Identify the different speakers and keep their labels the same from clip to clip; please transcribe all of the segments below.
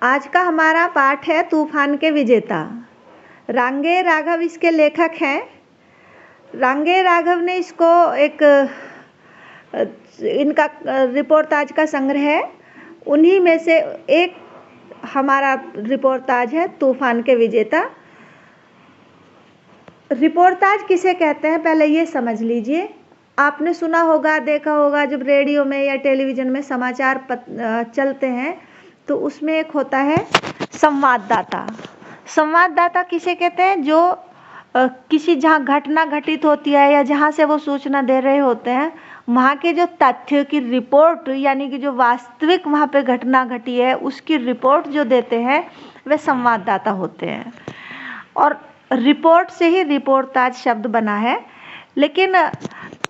Speaker 1: आज का हमारा पाठ है तूफान के विजेता। रांगे राघव इसके लेखक हैं। रांगे राघव ने इसको एक इनका रिपोर्टाज का संग्रह है, उन्हीं में से एक हमारा रिपोर्टाज है तूफान के विजेता। रिपोर्टाज किसे कहते हैं पहले ये समझ लीजिए। आपने सुना होगा, देखा होगा, जब रेडियो में या टेलीविज़न में समाचार चलते हैं तो उसमें एक होता है संवाददाता। संवाददाता किसे कहते हैं? जो किसी जहाँ घटना घटित होती है या जहाँ से वो सूचना दे रहे होते हैं, वहाँ के जो तथ्य की रिपोर्ट, यानी कि जो वास्तविक वहाँ पे घटना घटी है उसकी रिपोर्ट जो देते हैं वे संवाददाता होते हैं। और रिपोर्ट से ही रिपोर्टाज शब्द बना है। लेकिन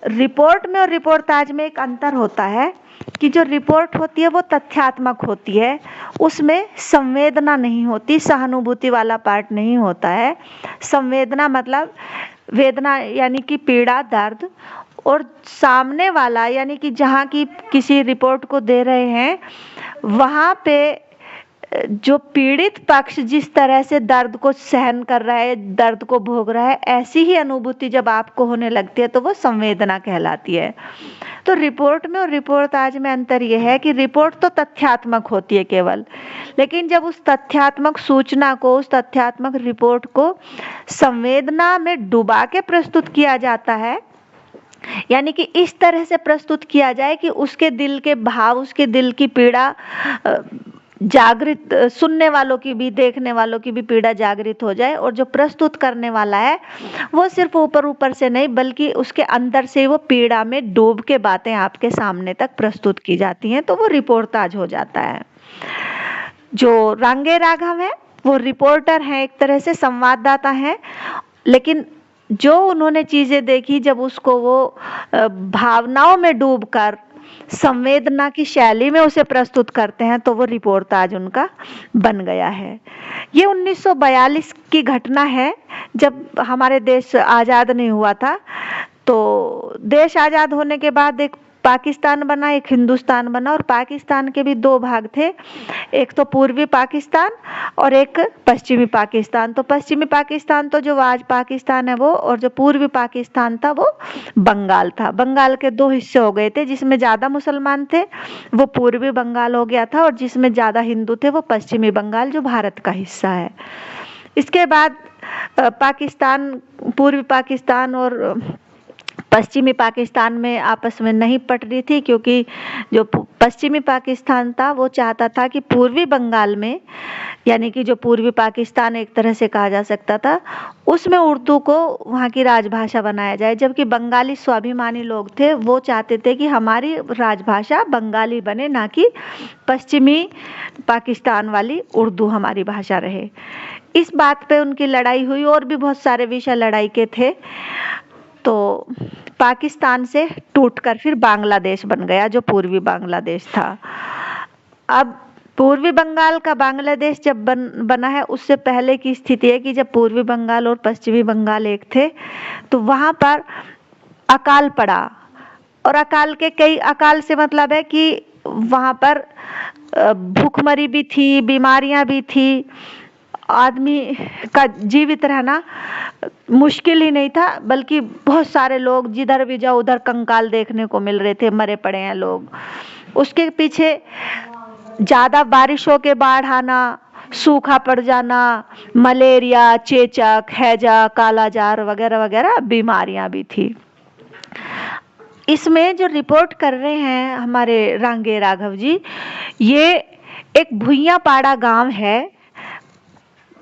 Speaker 1: रिपोर्ट में और रिपोर्टाज में एक अंतर होता है कि जो रिपोर्ट होती है वो तथ्यात्मक होती है, उसमें संवेदना नहीं होती, सहानुभूति वाला पार्ट नहीं होता है। संवेदना मतलब वेदना यानी कि पीड़ा, दर्द, और सामने वाला यानी कि जहाँ की किसी रिपोर्ट को दे रहे हैं वहाँ पे जो पीड़ित पक्ष जिस तरह से दर्द को सहन कर रहा है, दर्द को भोग रहा है, ऐसी ही अनुभूति जब आपको होने लगती है तो वो संवेदना कहलाती है। तो रिपोर्ट में और रिपोर्टाज में अंतर यह है कि रिपोर्ट तो तथ्यात्मक होती है केवल, लेकिन जब उस तथ्यात्मक सूचना को, उस तथ्यात्मक रिपोर्ट को संवेदना में डुबा के प्रस्तुत किया जाता है, यानी कि इस तरह से प्रस्तुत किया जाए कि उसके दिल के भाव, उसके दिल की पीड़ा जागृत, सुनने वालों की भी, देखने वालों की भी पीड़ा जागृत हो जाए, और जो प्रस्तुत करने वाला है वो सिर्फ ऊपर ऊपर से नहीं बल्कि उसके अंदर से वो पीड़ा में डूब के बातें आपके सामने तक प्रस्तुत की जाती हैं, तो वो रिपोर्टाज हो जाता है। जो रांगे राघव है वो रिपोर्टर हैं, एक तरह से संवाददाता हैं, लेकिन जो उन्होंने चीजें देखी जब उसको वो भावनाओं में डूबकर संवेदना की शैली में उसे प्रस्तुत करते हैं तो वो रिपोर्टाज उनका बन गया है। ये 1942 की घटना है, जब हमारे देश आज़ाद नहीं हुआ था। तो देश आज़ाद होने के बाद एक पाकिस्तान बना, एक हिंदुस्तान बना, और पाकिस्तान के भी दो भाग थे, एक तो पूर्वी पाकिस्तान और एक पश्चिमी पाकिस्तान। तो पश्चिमी पाकिस्तान तो जो आज पाकिस्तान है वो, और जो पूर्वी पाकिस्तान था वो बंगाल था। बंगाल के दो हिस्से हो गए थे, जिसमें ज़्यादा मुसलमान थे वो पूर्वी बंगाल हो गया था, और जिसमें ज़्यादा हिंदू थे वो पश्चिमी बंगाल जो भारत का हिस्सा है। इसके बाद पाकिस्तान, पूर्वी पाकिस्तान और पश्चिमी पाकिस्तान में आपस में नहीं पट रही थी, क्योंकि जो पश्चिमी पाकिस्तान था वो चाहता था कि पूर्वी बंगाल में, यानी कि जो पूर्वी पाकिस्तान एक तरह से कहा जा सकता था, उसमें उर्दू को वहाँ की राजभाषा बनाया जाए, जबकि बंगाली स्वाभिमानी लोग थे वो चाहते थे कि हमारी राजभाषा बंगाली बने, ना कि पश्चिमी पाकिस्तान वाली उर्दू हमारी भाषा रहे। इस बात पे उनकी लड़ाई हुई, और भी बहुत सारे विषय लड़ाई के थे। तो पाकिस्तान से टूटकर फिर बांग्लादेश बन गया, जो पूर्वी बांग्लादेश था। अब पूर्वी बंगाल का बांग्लादेश जब बना है, उससे पहले की स्थिति है कि जब पूर्वी बंगाल और पश्चिमी बंगाल एक थे तो वहाँ पर अकाल पड़ा, और अकाल से मतलब है कि वहाँ पर भूखमरी भी थी, बीमारियाँ भी थी, आदमी का जीवित रहना मुश्किल ही नहीं था, बल्कि बहुत सारे लोग जिधर भी जाओ उधर कंकाल देखने को मिल रहे थे, मरे पड़े हैं लोग। उसके पीछे ज़्यादा बारिशों के बाढ़ आना, सूखा पड़ जाना, मलेरिया, चेचक, हैजा, कालाजार वगैरह वगैरह बीमारियां भी थी। इसमें जो रिपोर्ट कर रहे हैं हमारे रांगे राघव जी, ये एक भुइयापाड़ा गांव है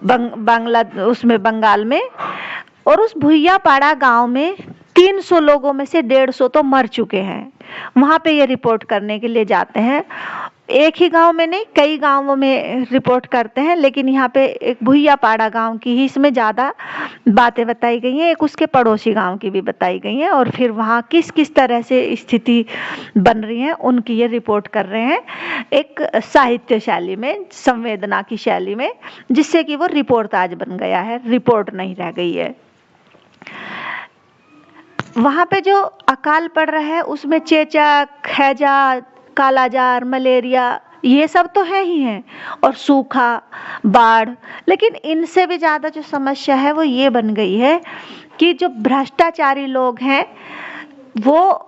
Speaker 1: उसमें बंगाल में, और उस भुइयापाड़ा गांव में 300 लोगों में से 150 तो मर चुके हैं। वहां पे ये रिपोर्ट करने के लिए जाते हैं। एक ही गांव में नहीं, कई गांवों में रिपोर्ट करते हैं, लेकिन यहाँ पे एक भुइयापाड़ा गांव की ही इसमें ज़्यादा बातें बताई गई हैं, एक उसके पड़ोसी गांव की भी बताई गई हैं, और फिर वहाँ किस किस तरह से स्थिति बन रही है उनकी ये रिपोर्ट कर रहे हैं, एक साहित्य शैली में, संवेदना की शैली में, जिससे कि वो रिपोर्टाज बन गया है, रिपोर्ट नहीं रह गई है। वहाँ पे जो अकाल पड़ रहा है उसमें चेचक, हैजा, कालाजार, मलेरिया ये सब तो है ही है, और सूखा, बाढ़। लेकिन इनसे भी ज़्यादा जो समस्या है वो ये बन गई है कि जो भ्रष्टाचारी लोग हैं वो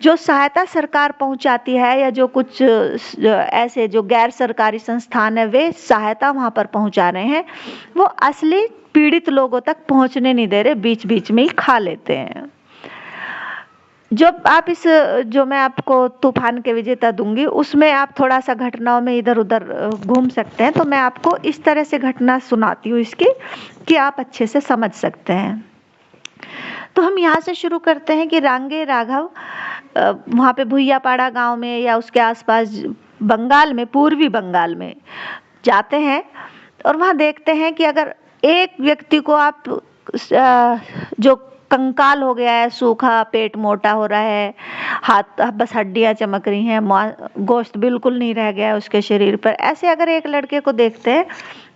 Speaker 1: जो सहायता सरकार पहुंचाती है या जो कुछ ऐसे जो गैर सरकारी संस्थान है वे सहायता वहां पर पहुंचा रहे हैं, वो असली पीड़ित लोगों तक पहुंचने नहीं दे रहे, बीच बीच में ही खा लेते हैं। जब आप इस जो मैं आपको तूफान के विजेता दूंगी उसमें आप थोड़ा सा घटनाओं में इधर उधर घूम सकते हैं, तो मैं आपको इस तरह से घटना सुनाती हूँ इसकी कि आप अच्छे से समझ सकते हैं। तो हम यहाँ से शुरू करते हैं कि रांगे राघव वहाँ पे भुइयापाड़ा गांव में या उसके आसपास बंगाल में, पूर्वी बंगाल में जाते हैं और वहाँ देखते हैं कि अगर एक व्यक्ति को आप जो कंकाल हो गया है, सूखा, पेट मोटा हो रहा है, हाथ बस हड्डियां चमक रही हैं, गोश्त बिल्कुल नहीं रह गया है उसके शरीर पर, ऐसे अगर एक लड़के को देखते हैं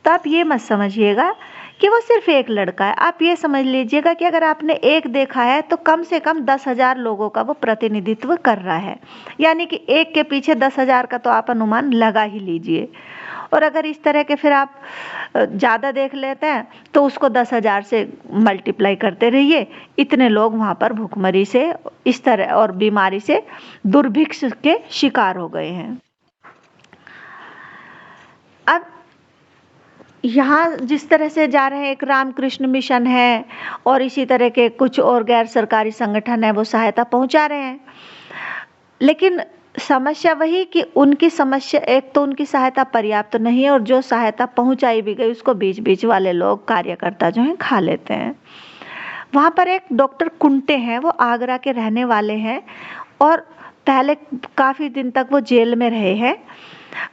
Speaker 1: तो आप ये मत समझिएगा कि वो सिर्फ एक लड़का है। आप ये समझ लीजिएगा कि अगर आपने एक देखा है तो कम से कम 10,000 लोगों का वो प्रतिनिधित्व कर रहा है, यानी कि एक के पीछे 10,000 का तो आप अनुमान लगा ही लीजिए। और अगर इस तरह के फिर आप ज़्यादा देख लेते हैं तो उसको 10,000 से मल्टीप्लाई करते रहिए। इतने लोग वहाँ पर भूखमरी से इस तरह और बीमारी से दुर्भिक्ष के शिकार हो गए हैं। अब यहाँ जिस तरह से जा रहे हैं, एक रामकृष्ण मिशन है और इसी तरह के कुछ और गैर सरकारी संगठन है वो सहायता पहुँचा रहे हैं, लेकिन समस्या वही कि उनकी समस्या, एक तो उनकी सहायता पर्याप्त नहीं है और जो सहायता पहुंचाई भी गई उसको बीच बीच वाले लोग, कार्यकर्ता जो हैं, खा लेते हैं। वहाँ पर एक डॉक्टर कुंटे हैं, वो आगरा के रहने वाले हैं और पहले काफ़ी दिन तक वो जेल में रहे हैं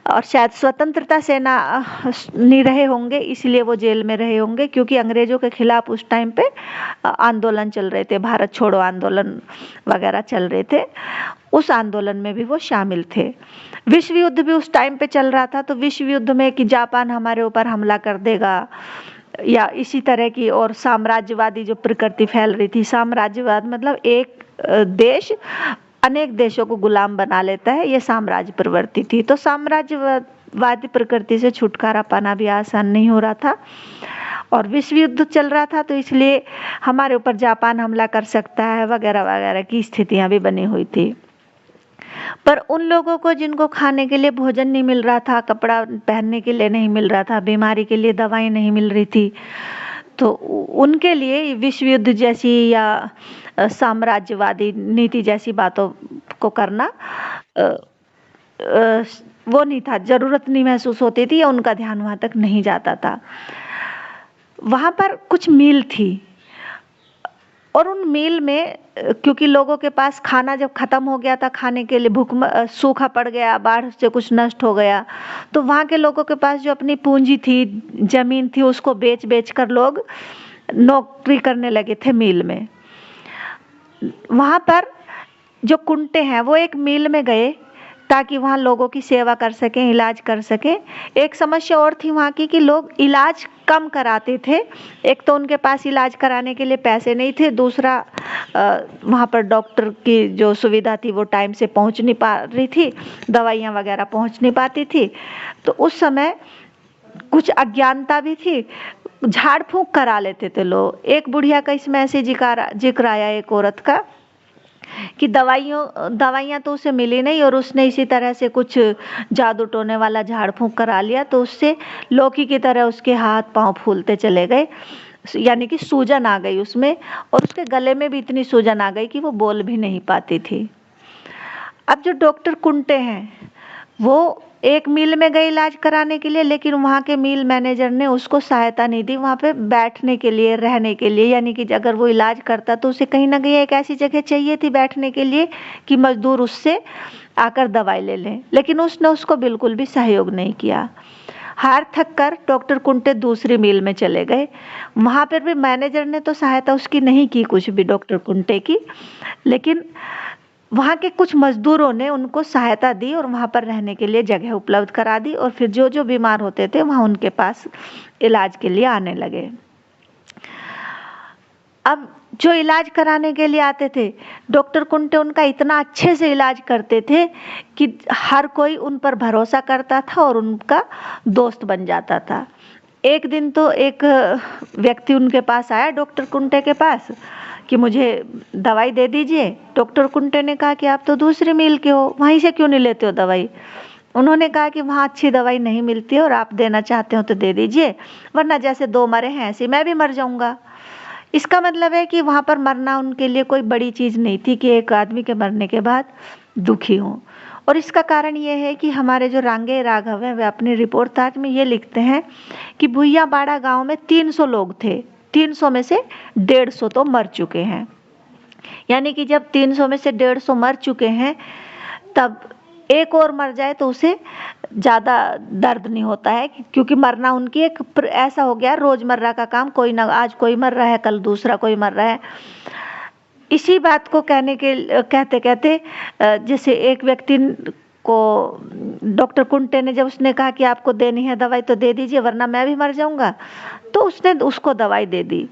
Speaker 1: और शायद स्वतंत्रता सेनानी रहे होंगे, इसलिए वो जेल में रहे होंगे, क्योंकि अंग्रेजों के खिलाफ उस टाइम पे आंदोलन चल रहे थे, भारत छोड़ो आंदोलन वगैरह चल रहे थे। उस आंदोलन में भी वो शामिल थे। विश्व युद्ध भी उस टाइम पे चल रहा था, तो विश्व युद्ध में कि जापान हमारे ऊपर हमला कर देगा या इसी तरह की, और साम्राज्यवादी जो प्रकृति फैल रही थी, साम्राज्यवाद मतलब एक देश अनेक देशों को गुलाम बना लेता है, ये साम्राज्य प्रवृत्ति थी। तो साम्राज्यवादी प्रकृति से छुटकारा पाना भी आसान नहीं हो रहा था और विश्व युद्ध चल रहा था, तो इसलिए हमारे ऊपर जापान हमला कर सकता है वगैरह वगैरह की स्थितियां भी बनी हुई थी। पर उन लोगों को जिनको खाने के लिए भोजन नहीं मिल रहा था, कपड़ा पहनने के लिए नहीं मिल रहा था, बीमारी के लिए दवाई नहीं मिल रही थी, तो उनके लिए विश्व युद्ध जैसी या साम्राज्यवादी नीति जैसी बातों को करना वो नहीं था, जरूरत नहीं महसूस होती थी या उनका ध्यान वहां तक नहीं जाता था। वहां पर कुछ मील थी और उन मील में क्योंकि लोगों के पास खाना जब खत्म हो गया था, खाने के लिए सूखा पड़ गया, बाढ़ से कुछ नष्ट हो गया, तो वहाँ के लोगों के पास जो अपनी पूंजी थी, जमीन थी, उसको बेच बेच कर लोग नौकरी करने लगे थे मील में। वहाँ पर जो कुंटे हैं वो एक मील में गए ताकि वहाँ लोगों की सेवा कर सकें, इलाज कर सकें। एक समस्या और थी वहाँ की कि लोग इलाज कम कराते थे। एक तो उनके पास इलाज कराने के लिए पैसे नहीं थे, दूसरा वहाँ पर डॉक्टर की जो सुविधा थी वो टाइम से पहुँच नहीं पा रही थी, दवाइयाँ वगैरह पहुँच नहीं पाती थी। तो उस समय कुछ अज्ञानता भी थी, झाड़ फूंक करा लेते थे लोग। एक बुढ़िया का इसमें ऐसे जिक्र आया एक औरत का कि दवाइयाँ तो उसे मिली नहीं और उसने इसी तरह से कुछ जादू टोने वाला झाड़ फूंक करा लिया, तो उससे लौकी की तरह उसके हाथ पांव फूलते चले गए, यानी कि सूजन आ गई उसमें, और उसके गले में भी इतनी सूजन आ गई कि वो बोल भी नहीं पाती थी। अब जो डॉक्टर कुंटे हैं वो एक मील में गए इलाज कराने के लिए, लेकिन वहाँ के मील मैनेजर ने उसको सहायता नहीं दी वहाँ पे बैठने के लिए, रहने के लिए, यानी कि अगर वो इलाज करता तो उसे कहीं ना कहीं एक ऐसी जगह चाहिए थी बैठने के लिए कि मजदूर उससे आकर दवाई ले लें, लेकिन उसने उसको बिल्कुल भी सहयोग नहीं किया। हार थक कर डॉक्टर कुंटे दूसरी मील में चले गए। वहाँ पर भी मैनेजर ने तो सहायता उसकी नहीं की कुछ भी, डॉक्टर कुंटे की, लेकिन वहाँ के कुछ मजदूरों ने उनको सहायता दी और वहाँ पर रहने के लिए जगह उपलब्ध करा दी, और फिर जो जो बीमार होते थे वहाँ उनके पास इलाज के लिए आने लगे। अब जो इलाज कराने के लिए आते थे, डॉक्टर कुंटे उनका इतना अच्छे से इलाज करते थे कि हर कोई उन पर भरोसा करता था और उनका दोस्त बन जाता था। एक दिन तो एक व्यक्ति उनके पास आया, डॉक्टर कुंटे के पास, कि मुझे दवाई दे दीजिए। डॉक्टर कुंटे ने कहा कि आप तो दूसरी मील के हो, वहीं से क्यों नहीं लेते हो दवाई? उन्होंने कहा कि वहाँ अच्छी दवाई नहीं मिलती है और आप देना चाहते हो तो दे दीजिए, वरना जैसे 2 मरे हैं ऐसे मैं भी मर जाऊंगा। इसका मतलब है कि वहाँ पर मरना उनके लिए कोई बड़ी चीज़ नहीं थी कि एक आदमी के मरने के बाद दुखी हों। और इसका कारण ये है कि हमारे जो रांगे राघव हैं वे अपनी रिपोर्टाज में ये लिखते हैं कि भुइयाबाड़ा गांव में 300 लोग थे, 300 में से 150 तो मर चुके हैं। यानी कि जब 300 में से 150 मर चुके हैं, तब एक और मर जाए तो उसे ज़्यादा दर्द नहीं होता है, क्योंकि मरना उनकी एक ऐसा हो गया रोज़मर्रा का काम, कोई ना आज कोई मर रहा है, कल दूसरा कोई मर रहा है। इसी बात को कहते कहते जैसे एक व्यक्ति को डॉक्टर कुंटे ने जब उसने कहा कि आपको देनी है दवाई तो दे दीजिए वरना मैं भी मर जाऊंगा, तो उसने उसको दवाई दे दी।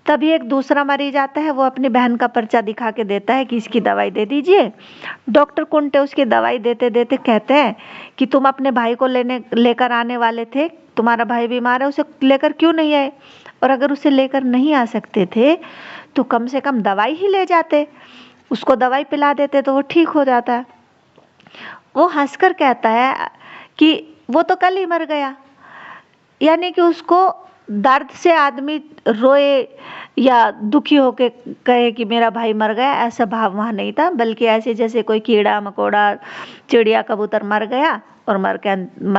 Speaker 1: तभी एक दूसरा मरीज आता है, वो अपनी बहन का पर्चा दिखा के देता है कि इसकी दवाई दे दीजिए। डॉक्टर कुंटे उसकी दवाई देते देते कहते हैं कि तुम अपने भाई को लेकर आने वाले थे, तुम्हारा भाई बीमार है, उसे लेकर क्यों नहीं आए? और अगर उसे लेकर नहीं आ सकते थे तो कम से कम दवाई ही ले जाते, उसको दवाई पिला देते तो वो ठीक हो जाता। वो हंसकर कहता है कि वो तो कल ही मर गया। यानी कि उसको दर्द से आदमी रोए या दुखी होके कहे कि मेरा भाई मर गया, ऐसा भाव वहाँ नहीं था, बल्कि ऐसे जैसे कोई कीड़ा मकोड़ा चिड़िया कबूतर मर गया और मर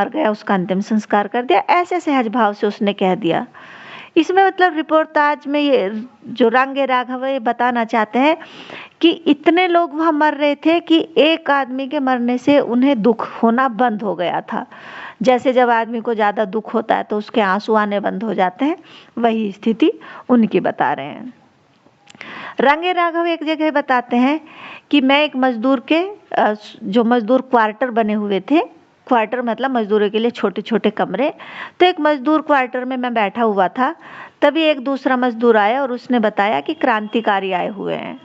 Speaker 1: गया, उसका अंतिम संस्कार कर दिया, ऐसे सहज भाव से उसने कह दिया। इसमें मतलब रिपोर्टाज में ये जो रांगे राघव ये बताना चाहते हैं कि इतने लोग वहाँ मर रहे थे कि एक आदमी के मरने से उन्हें दुख होना बंद हो गया था। जैसे जब आदमी को ज़्यादा दुख होता है तो उसके आंसू आने बंद हो जाते हैं, वही स्थिति उनकी बता रहे हैं। रांगे राघव एक जगह बताते हैं कि मैं एक मजदूर के जो मजदूर क्वार्टर बने हुए थे, क्वार्टर मतलब मजदूरों के लिए छोटे छोटे कमरे, तो एक मजदूर क्वार्टर में मैं बैठा हुआ था। तभी एक दूसरा मजदूर आया और उसने बताया कि क्रांतिकारी आए हुए हैं।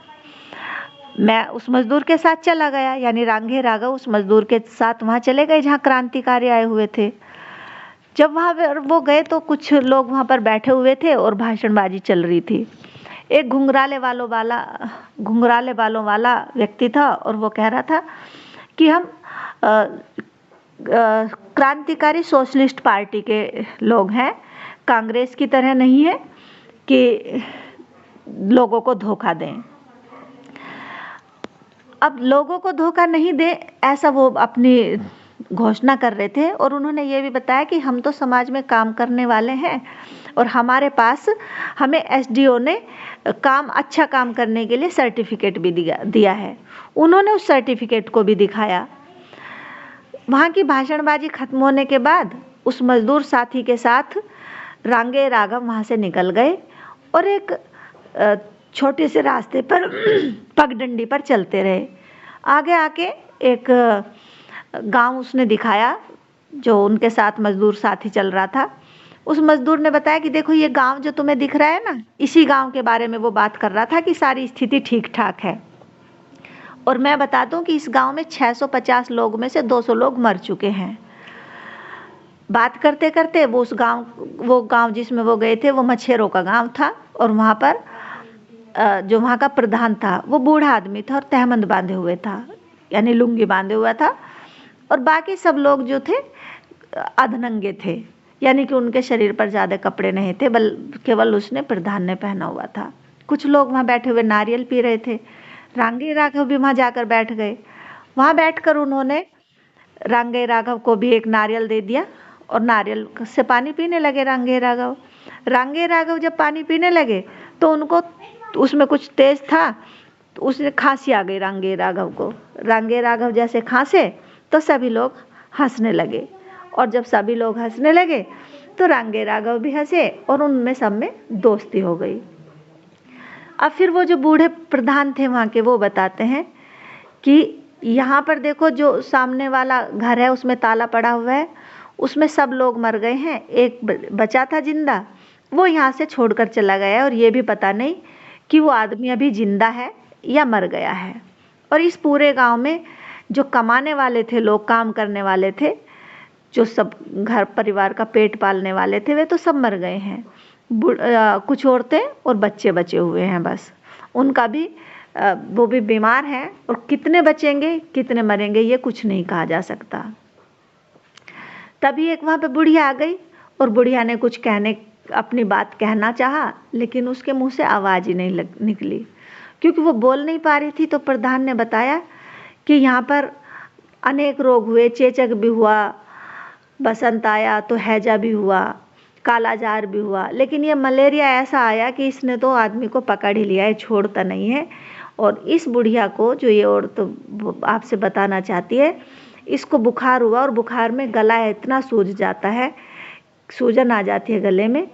Speaker 1: मैं उस मजदूर के साथ चला गया, यानी रांगे राघव उस मजदूर के साथ वहाँ चले गए जहाँ क्रांतिकारी आए हुए थे। जब वहाँ पर वो गए तो कुछ लोग वहाँ पर बैठे हुए थे और भाषणबाजी चल रही थी। एक घुंघराले बालों वाला व्यक्ति था और वो कह रहा था कि हम क्रांतिकारी सोशलिस्ट पार्टी के लोग हैं, कांग्रेस की तरह नहीं है कि लोगों को धोखा दें। अब लोगों को धोखा नहीं दे, ऐसा वो अपनी घोषणा कर रहे थे। और उन्होंने ये भी बताया कि हम तो समाज में काम करने वाले हैं और हमारे पास हमें एसडीओ ने अच्छा काम करने के लिए सर्टिफिकेट भी दिया है। उन्होंने उस सर्टिफिकेट को भी दिखाया। वहाँ की भाषणबाजी खत्म होने के बाद उस मजदूर साथी के साथ रांगे राघव वहाँ से निकल गए और एक छोटे से रास्ते पर पगडंडी पर चलते रहे। आगे आके एक गांव उसने दिखाया जो उनके साथ मजदूर साथी चल रहा था। उस मजदूर ने बताया कि देखो ये गांव जो तुम्हें दिख रहा है ना, इसी गांव के बारे में वो बात कर रहा था कि सारी स्थिति ठीक ठाक है। और मैं बता दूं कि इस गांव में 650 लोग में से 200 लोग मर चुके हैं। बात करते करते वो गांव जिसमें वो गए थे वो मछेरों का गांव था और वहाँ पर जो वहाँ का प्रधान था वो बूढ़ा आदमी था और तहमंद बांधे हुए था, यानी लुंगी बांधे हुआ था। और बाकी सब लोग जो थे अधनंगे थे, यानी कि उनके शरीर पर ज़्यादा कपड़े नहीं थे, केवल उसने प्रधान ने पहना हुआ था। कुछ लोग वहाँ बैठे हुए नारियल पी रहे थे। रांगे राघव भी वहाँ जाकर बैठ गए। वहाँ बैठकर उन्होंने रांगे राघव को भी एक नारियल दे दिया और नारियल से पानी पीने लगे रांगे राघव जब पानी पीने लगे तो उनको उसमें कुछ तेज था, तो उसने खांसी आ गई रांगे राघव को। रांगे राघव जैसे खांसे तो सभी लोग हंसने लगे और जब सभी लोग हंसने लगे तो रांगे राघव भी हंसे और उनमें सब में दोस्ती हो गई। अब फिर वो जो बूढ़े प्रधान थे वहाँ के वो बताते हैं कि यहाँ पर देखो जो सामने वाला घर है उसमें ताला पड़ा हुआ है, उसमें सब लोग मर गए हैं, एक बचा था जिंदा, वो यहाँ से छोड़कर चला गया है और ये भी पता नहीं कि वो आदमी अभी जिंदा है या मर गया है। और इस पूरे गांव में जो कमाने वाले थे लोग, काम करने वाले थे, जो सब घर परिवार का पेट पालने वाले थे, वे तो सब मर गए हैं। कुछ औरतें और बच्चे बचे हुए हैं बस। उनका भी वो भी बीमार हैं, और कितने बचेंगे कितने मरेंगे ये कुछ नहीं कहा जा सकता। तभी एक वहाँ पे बुढ़िया आ गई, और बुढ़िया ने कुछ अपनी बात कहना चाहा, लेकिन उसके मुंह से आवाज़ ही नहीं निकली, क्योंकि वो बोल नहीं पा रही थी। तो प्रधान ने बताया कि यहाँ पर अनेक रोग हुए, चेचक भी हुआ, बसंत आया तो हैजा भी हुआ, कालाजार भी हुआ, लेकिन ये मलेरिया ऐसा आया कि इसने तो आदमी को पकड़ ही लिया है, छोड़ता नहीं है। और इस बुढ़िया को, जो ये औरत तो आपसे बताना चाहती है, इसको बुखार हुआ, और बुखार में गला इतना सूज जाता है, सूजन आ जाती है गले में,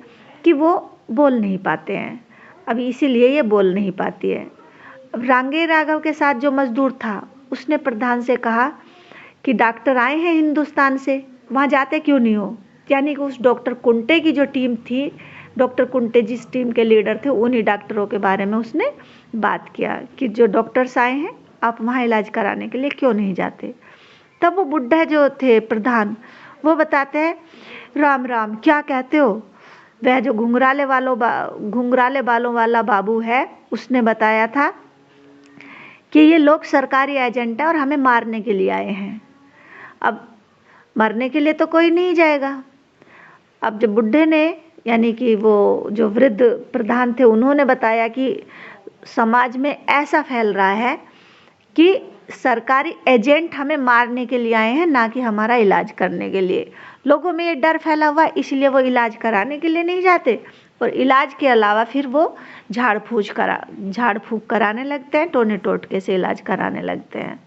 Speaker 1: कि वो बोल नहीं पाते हैं। अब इसीलिए ये बोल नहीं पाती है। अब रांगे राघव के साथ जो मजदूर था, उसने प्रधान से कहा कि डॉक्टर आए हैं हिंदुस्तान से, वहाँ जाते क्यों नहीं हो। यानी कि उस डॉक्टर कुंटे की जो टीम थी, डॉक्टर कुंटे जिस टीम के लीडर थे, उन्हीं डॉक्टरों के बारे में उसने बात किया कि जो डॉक्टर्स आए हैं, आप वहाँ इलाज कराने के लिए क्यों नहीं जाते। तब वो बुढ़ा जो थे प्रधान, वो बताते हैं, राम राम क्या कहते हो। वह जो घुंघराले बालों वाला बाबू है, उसने बताया था कि ये लोग सरकारी एजेंट है और हमें मारने के लिए आए हैं। अब मरने के लिए तो कोई नहीं जाएगा। अब जब बुढ़े ने, यानी कि वो जो वृद्ध प्रधान थे, उन्होंने बताया कि समाज में ऐसा फैल रहा है कि सरकारी एजेंट हमें मारने के लिए आए हैं, ना कि हमारा इलाज करने के लिए। लोगों में ये डर फैला हुआ, इसलिए वो इलाज कराने के लिए नहीं जाते, और इलाज के अलावा फिर वो झाड़ फूँक कराने लगते हैं, टोने टोटके से इलाज कराने लगते हैं,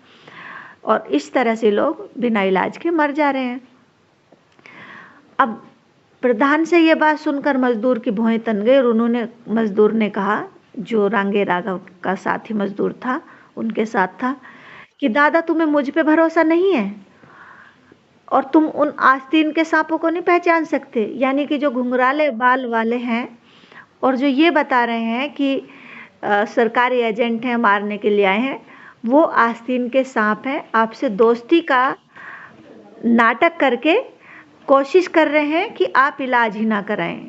Speaker 1: और इस तरह से लोग बिना इलाज के मर जा रहे हैं। अब प्रधान से ये बात सुनकर मजदूर की भौहें तन गई, और मजदूर ने कहा, जो रांगे राघव का साथी मजदूर था, उनके साथ था, कि दादा तुम्हें मुझ पे भरोसा नहीं है, और तुम उन आस्तीन के सांपों को नहीं पहचान सकते। यानी कि जो घुंघराले बाल वाले हैं, और जो ये बता रहे हैं कि सरकारी एजेंट हैं, मारने के लिए आए हैं, वो आस्तीन के सांप हैं। आपसे दोस्ती का नाटक करके कोशिश कर रहे हैं कि आप इलाज ही ना कराएं।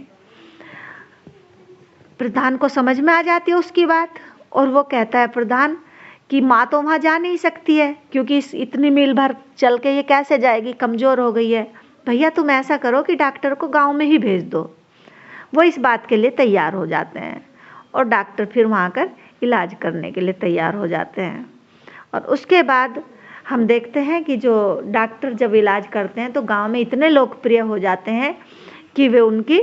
Speaker 1: प्रधान को समझ में आ जाती है उसकी बात, और वो कहता है प्रधान कि माँ तो वहाँ जा नहीं सकती है, क्योंकि इतनी मील भर चल के ये कैसे जाएगी, कमज़ोर हो गई है। भैया तुम ऐसा करो कि डॉक्टर को गांव में ही भेज दो। वो इस बात के लिए तैयार हो जाते हैं, और डॉक्टर फिर वहाँ आकर इलाज करने के लिए तैयार हो जाते हैं। और उसके बाद हम देखते हैं कि जो डॉक्टर जब इलाज करते हैं, तो गांव में इतने लोकप्रिय हो जाते हैं कि वे उनकी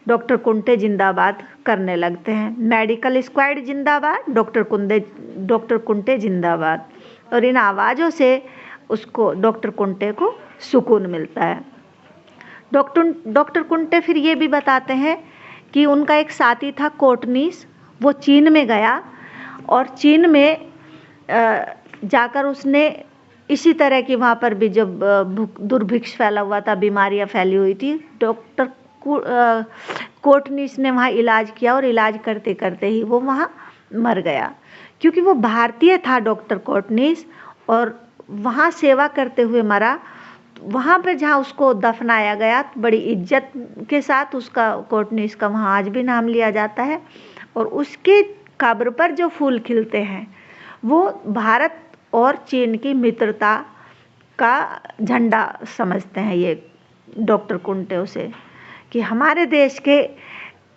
Speaker 1: डॉक्टर कुंटे जिंदाबाद करने लगते हैं। मेडिकल स्क्वाड जिंदाबाद, डॉक्टर कुंटे जिंदाबाद। और इन आवाज़ों से उसको, डॉक्टर कुंटे को सुकून मिलता है। डॉक्टर कुंटे फिर ये भी बताते हैं कि उनका एक साथी था कोटनीस, वो चीन में गया, और चीन में जाकर उसने इसी तरह की, वहाँ पर भी जब दुर्भिक्ष फैला हुआ था, बीमारियाँ फैली हुई थी, डॉक्टर कोटनीस ने वहाँ इलाज किया, और इलाज करते करते ही वो वहाँ मर गया, क्योंकि वो भारतीय था डॉक्टर कोटनीस, और वहाँ सेवा करते हुए मरा। वहाँ पे जहाँ उसको दफनाया गया, बड़ी इज्जत के साथ उसका, कोटनीस का वहाँ आज भी नाम लिया जाता है, और उसके कब्र पर जो फूल खिलते हैं, वो भारत और चीन की मित्रता का झंडा समझते हैं ये डॉक्टर कुंटे उसे, कि हमारे देश के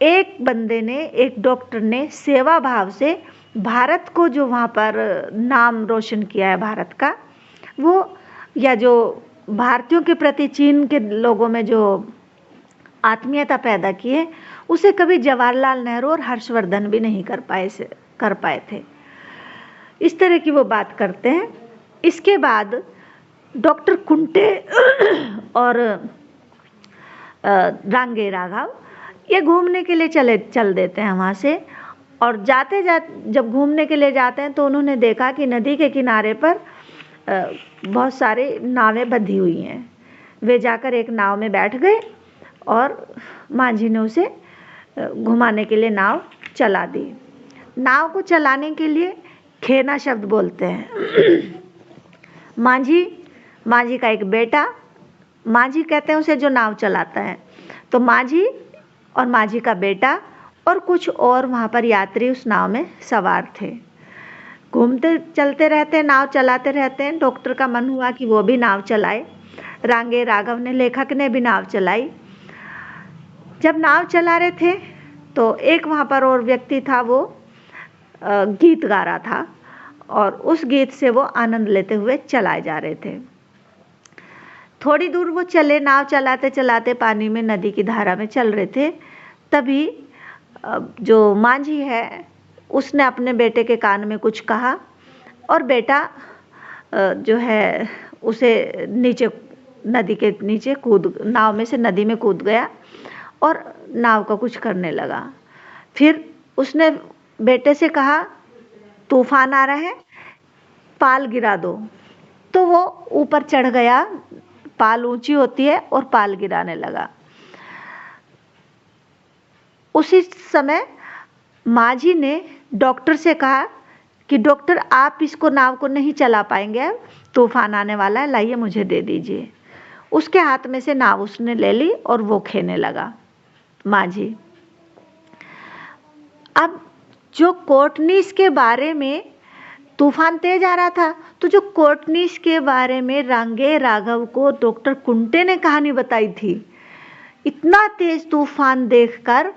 Speaker 1: एक बंदे ने, एक डॉक्टर ने सेवा भाव से भारत को, जो वहाँ पर नाम रोशन किया है भारत का, वो, या जो भारतीयों के प्रति चीन के लोगों में जो आत्मीयता पैदा की है, उसे कभी जवाहरलाल नेहरू और हर्षवर्धन भी नहीं कर पाए थे। इस तरह की वो बात करते हैं। इसके बाद डॉक्टर कुंटे और रांगे राघव ये घूमने के लिए चल देते हैं वहाँ से, और जब घूमने के लिए जाते हैं, तो उन्होंने देखा कि नदी के किनारे पर बहुत सारे नावें बंधी हुई हैं। वे जाकर एक नाव में बैठ गए, और मांझी ने उसे घुमाने के लिए नाव चला दी। नाव को चलाने के लिए खेना शब्द बोलते हैं। माझी का एक बेटा, माझी कहते हैं उसे जो नाव चलाता है। तो माझी और माझी का बेटा और कुछ और वहाँ पर यात्री उस नाव में सवार थे। घूमते चलते रहते, नाव चलाते रहते हैं। डॉक्टर का मन हुआ कि वो भी नाव चलाए। रांगे राघव ने, लेखक ने भी नाव चलाई। जब नाव चला रहे थे तो एक वहाँ पर और व्यक्ति था, वो गीत गा रहा था और उस गीत से वो आनंद लेते हुए चलाए जा रहे थे। थोड़ी दूर वो चले, नाव चलाते चलाते पानी में, नदी की धारा में चल रहे थे। तभी जो माझी है उसने अपने बेटे के कान में कुछ कहा और बेटा जो है उसे नीचे, नदी के नीचे नाव में से नदी में कूद गया और नाव का कुछ करने लगा। फिर उसने बेटे से कहा, तूफान आ रहा है, पाल गिरा दो। तो वो ऊपर चढ़ गया, पाल ऊंची होती है, और पाल गिराने लगा। उसी समय माझी ने डॉक्टर से कहा कि डॉक्टर, आप इसको, नाव को नहीं चला पाएंगे, तूफान आने वाला है, लाइए मुझे दे दीजिए। उसके हाथ में से नाव उसने ले ली और वो खेने लगा माझी। अब जो कोटनीस के बारे में, तूफान तेज आ रहा था, तो जो कोटनीस के बारे में रांगे राघव को डॉक्टर कुंटे ने कहानी बताई थी, इतना तेज तूफान देखकर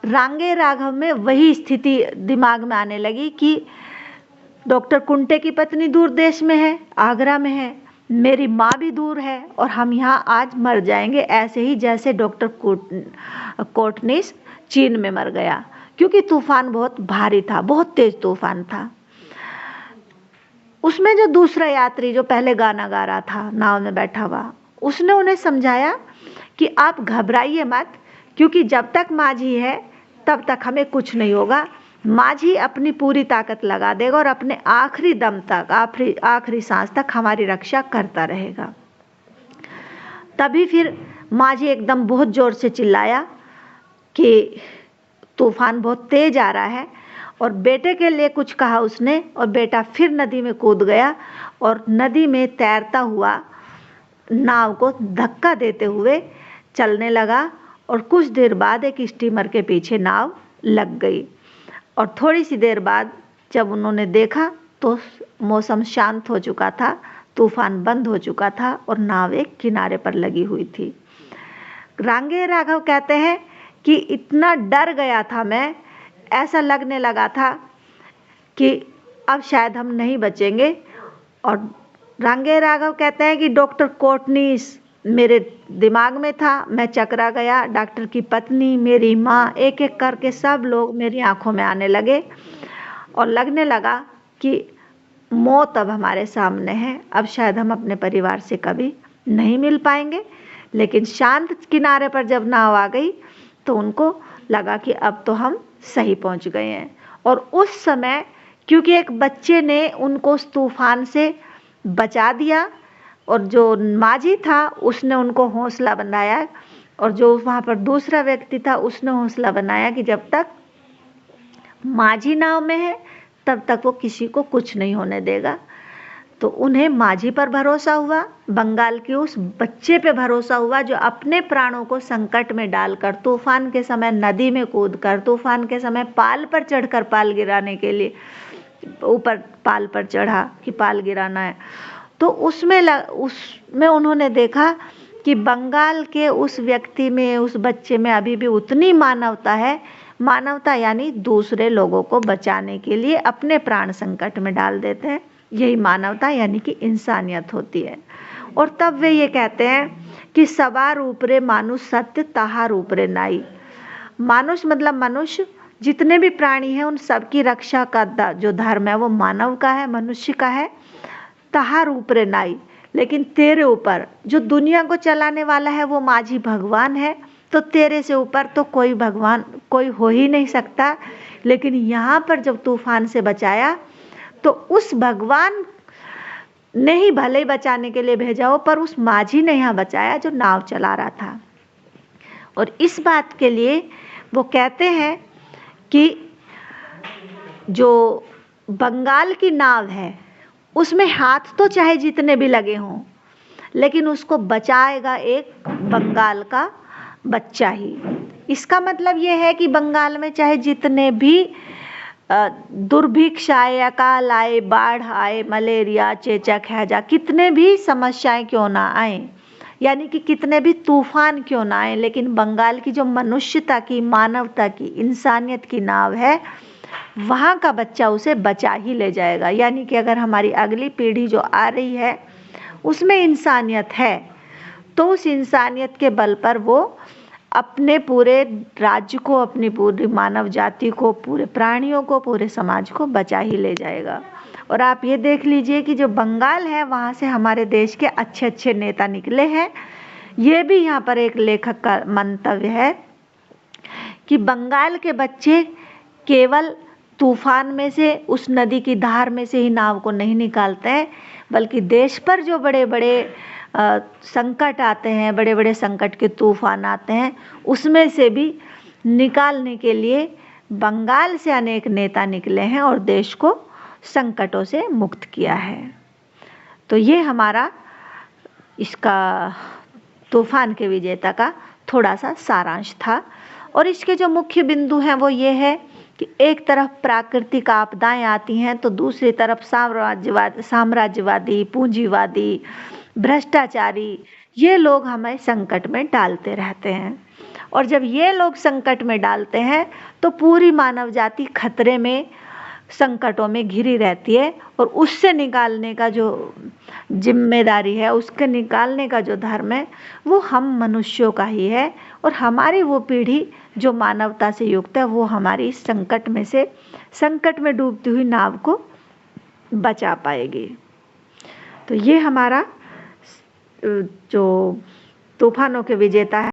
Speaker 1: रांगे राघव में वही स्थिति दिमाग में आने लगी कि डॉक्टर कुंटे की पत्नी दूर देश में है, आगरा में है, मेरी माँ भी दूर है और हम यहाँ आज मर जाएंगे, ऐसे ही जैसे डॉक्टर कोटनीस चीन में मर गया, क्योंकि तूफान बहुत भारी था, बहुत तेज तूफान था। उसमें जो दूसरा यात्री जो पहले गाना गा रहा था नाव में बैठा हुआ, उसने उन्हें समझाया कि आप घबराइए मत, क्योंकि जब तक माझी है तब तक हमें कुछ नहीं होगा। माझी अपनी पूरी ताकत लगा देगा और अपने आखिरी दम तक, आखिरी सांस तक हमारी रक्षा करता रहेगा। तभी फिर माझी एकदम बहुत जोर से चिल्लाया कि तूफान बहुत तेज आ रहा है, और बेटे के लिए कुछ कहा उसने, और बेटा फिर नदी में कूद गया और नदी में तैरता हुआ नाव को धक्का देते हुए चलने लगा। और कुछ देर बाद एक स्टीमर के पीछे नाव लग गई, और थोड़ी सी देर बाद जब उन्होंने देखा तो मौसम शांत हो चुका था, तूफान बंद हो चुका था और नाव एक किनारे पर लगी हुई थी। रांगे राघव कहते हैं कि इतना डर गया था मैं, ऐसा लगने लगा था कि अब शायद हम नहीं बचेंगे। और रांगे राघव कहते हैं कि डॉक्टर कोटनीस मेरे दिमाग में था, मैं चकरा गया, डॉक्टर की पत्नी, मेरी माँ, एक एक करके सब लोग मेरी आंखों में आने लगे और लगने लगा कि मौत अब हमारे सामने है, अब शायद हम अपने परिवार से कभी नहीं मिल पाएंगे। लेकिन शांत किनारे पर जब नाव आ गई तो उनको लगा कि अब तो हम सही पहुंच गए हैं। और उस समय क्योंकि एक बच्चे ने उनको उस तूफान से बचा दिया, और जो माझी था उसने उनको हौसला बनाया, और जो वहाँ पर दूसरा व्यक्ति था उसने हौसला बनाया कि जब तक माझी नाव में है तब तक वो किसी को कुछ नहीं होने देगा। तो उन्हें माझी पर भरोसा हुआ, बंगाल के उस बच्चे पे भरोसा हुआ जो अपने प्राणों को संकट में डालकर तूफान के समय नदी में कूदकर, तूफान के समय पाल पर चढ़कर पाल गिराने के लिए ऊपर पाल पर चढ़ा कि पाल गिराना है। तो उसमें उन्होंने देखा कि बंगाल के उस व्यक्ति में, उस बच्चे में अभी भी उतनी मानवता है। मानवता यानी दूसरे लोगों को बचाने के लिए अपने प्राण संकट में डाल देते हैं, यही मानवता यानी कि इंसानियत होती है। और तब वे ये कहते हैं कि सवार ऊपरे मानुष सत्य ताहार ऊपरे नाई। मानुष मतलब मनुष्य, जितने भी प्राणी हैं उन सबकी रक्षा का जो धर्म है वो मानव का है, मनुष्य का है। ताहार ऊपरे नाई, लेकिन तेरे ऊपर जो दुनिया को चलाने वाला है वो माझी भगवान है, तो तेरे से ऊपर तो कोई भगवान कोई हो ही नहीं सकता। लेकिन यहाँ पर जब तूफान से बचाया तो उस भगवान ने ही भले ही बचाने के लिए भेजा हो, पर उस माझी ने यहाँ बचाया जो नाव चला रहा था। और इस बात के लिए वो कहते हैं कि जो बंगाल की नाव है उसमें हाथ तो चाहे जितने भी लगे हों, लेकिन उसको बचाएगा एक बंगाल का बच्चा ही। इसका मतलब ये है कि बंगाल में चाहे जितने भी दुर्भिक्ष आए, अकाल आए, बाढ़ आए, मलेरिया, चेचक, हैजा, कितने भी समस्याएं क्यों ना आए, यानी कि कितने भी तूफान क्यों ना आए, लेकिन बंगाल की जो मनुष्यता की, मानवता की, इंसानियत की नाव है, वहाँ का बच्चा उसे बचा ही ले जाएगा। यानी कि अगर हमारी अगली पीढ़ी जो आ रही है उसमें इंसानियत है, तो उस इंसानियत के बल पर वो अपने पूरे राज्य को, अपनी पूरी मानव जाति को, पूरे प्राणियों को, पूरे समाज को बचा ही ले जाएगा। और आप ये देख लीजिए कि जो बंगाल है वहाँ से हमारे देश के अच्छे अच्छे नेता निकले हैं। ये भी यहाँ पर एक लेखक का मंतव्य है कि बंगाल के बच्चे केवल तूफान में से, उस नदी की धार में से ही नाव को नहीं निकालते हैं, बल्कि देश पर जो बड़े बड़े संकट आते हैं, बड़े बड़े संकट के तूफान आते हैं, उसमें से भी निकालने के लिए बंगाल से अनेक नेता निकले हैं और देश को संकटों से मुक्त किया है। तो ये हमारा इसका तूफान के विजेता का थोड़ा सा सारांश था। और इसके जो मुख्य बिंदु हैं वो ये है कि एक तरफ प्राकृतिक आपदाएं आती हैं, तो दूसरी तरफ साम्राज्यवादी, पूंजीवादी, भ्रष्टाचारी, ये लोग हमें संकट में डालते रहते हैं। और जब ये लोग संकट में डालते हैं तो पूरी मानव जाति खतरे में, संकटों में घिरी रहती है, और उससे निकालने का जो जिम्मेदारी है, उसके निकालने का जो धर्म है, वो हम मनुष्यों का ही है। और हमारी वो पीढ़ी जो मानवता से युक्त है, वो हमारी संकट में से, संकट में डूबती हुई नाव को बचा पाएगी। तो ये हमारा जो तूफानों के विजेता है